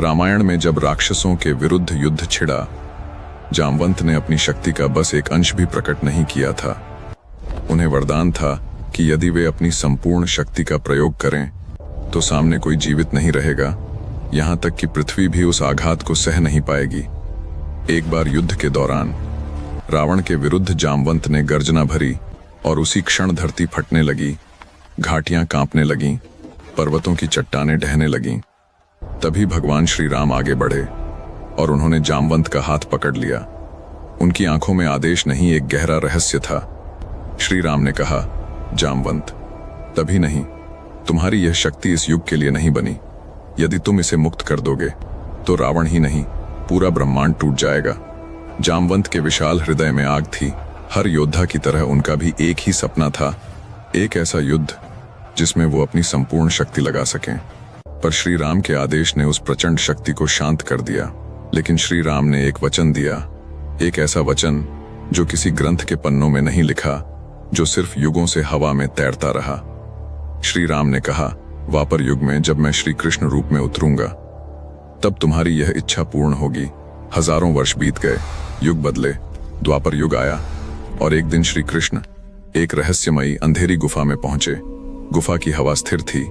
रामायण में जब राक्षसों के विरुद्ध युद्ध छिड़ा, जामवंत ने अपनी शक्ति का बस एक अंश भी प्रकट नहीं किया था। उन्हें वरदान था कि यदि वे अपनी संपूर्ण शक्ति का प्रयोग करें तो सामने कोई जीवित नहीं रहेगा, यहां तक कि पृथ्वी भी उस आघात को सह नहीं पाएगी। एक बार युद्ध के दौरान रावण के विरुद्ध जामवंत ने गर्जना भरी और उसी क्षण धरती फटने लगी, घाटियां कांपने लगीं, पर्वतों की चट्टानें ढहने लगीं। तभी भगवान श्री राम आगे बढ़े और उन्होंने जामवंत का हाथ पकड़ लिया। उनकी आंखों में आदेश नहीं, एक गहरा रहस्य था। श्री राम ने कहा, जामवंत, तभी नहीं, तुम्हारी यह शक्ति इस युग के लिए नहीं बनी। यदि तुम इसे मुक्त कर दोगे तो रावण ही नहीं, पूरा ब्रह्मांड टूट जाएगा। जामवंत के विशाल हृदय में आग थी। हर योद्धा की तरह उनका भी एक ही सपना था, एक ऐसा युद्ध जिसमें वो अपनी संपूर्ण शक्ति लगा सकें। पर श्री राम के आदेश ने उस प्रचंड शक्ति को शांत कर दिया। लेकिन श्री राम ने एक वचन दिया, एक ऐसा वचन जो किसी ग्रंथ के पन्नों में नहीं लिखा, जो सिर्फ युगों से हवा में तैरता रहा। श्री राम ने कहा, द्वापर युग में जब मैं श्री कृष्ण रूप में उतरूंगा तब तुम्हारी यह इच्छा पूर्ण होगी। हजारों वर्ष बीत गए, युग बदले, द्वापर युग आया और एक दिन श्री कृष्ण एक रहस्यमयी अंधेरी गुफा में पहुंचे। गुफा की हवा स्थिर थी,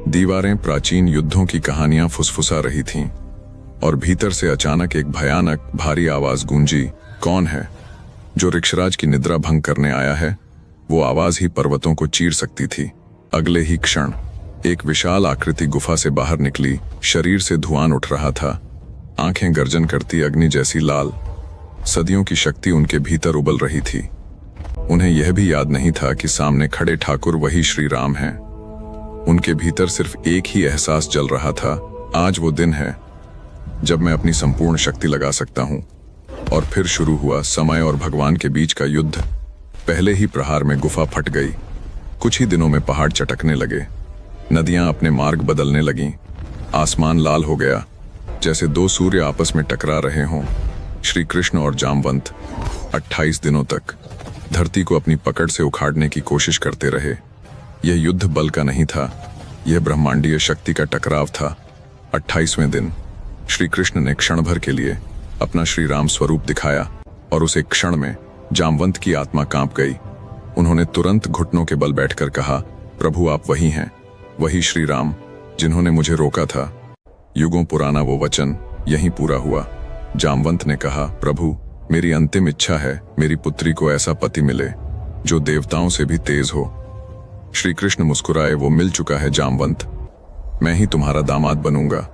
दीवारें प्राचीन युद्धों की कहानियां फुसफुसा रही थीं और भीतर से अचानक एक भयानक भारी आवाज गूंजी। कौन है जो ऋक्षराज की निद्रा भंग करने आया है? वो आवाज ही पर्वतों को चीर सकती थी। अगले ही क्षण एक विशाल आकृति गुफा से बाहर निकली। शरीर से धुआं उठ रहा था, आंखें गर्जन करती अग्नि जैसी लाल। सदियों की शक्ति उनके भीतर उबल रही थी। उन्हें यह भी याद नहीं था कि सामने खड़े ठाकुर वही श्री राम हैं। उनके भीतर सिर्फ एक ही एहसास जल रहा था, आज वो दिन है जब मैं अपनी संपूर्ण शक्ति लगा सकता हूं। और फिर शुरू हुआ समय और भगवान के बीच का युद्ध। पहले ही प्रहार में गुफा फट गई। कुछ ही दिनों में पहाड़ चटकने लगे, नदियां अपने मार्ग बदलने लगीं, आसमान लाल हो गया जैसे दो सूर्य आपस में टकरा रहे हों। श्री कृष्ण और जामवंत 28 दिनों तक धरती को अपनी पकड़ से उखाड़ने की कोशिश करते रहे। यह युद्ध बल का नहीं था, यह ब्रह्मांडीय शक्ति का टकराव था। 28वें दिन श्री कृष्ण ने क्षण भर के लिए अपना श्री राम स्वरूप दिखाया और उस एक क्षण में जामवंत की आत्मा कांप गई। उन्होंने तुरंत घुटनों के बल बैठकर कहा, प्रभु आप वही हैं, वही श्री राम जिन्होंने मुझे रोका था। युगों पुराना वो वचन यहीं पूरा हुआ। जामवंत ने कहा, प्रभु मेरी अंतिम इच्छा है, मेरी पुत्री को ऐसा पति मिले जो देवताओं से भी तेज हो। श्री कृष्ण मुस्कुराए, वो मिल चुका है जामवंत, मैं ही तुम्हारा दामाद बनूंगा।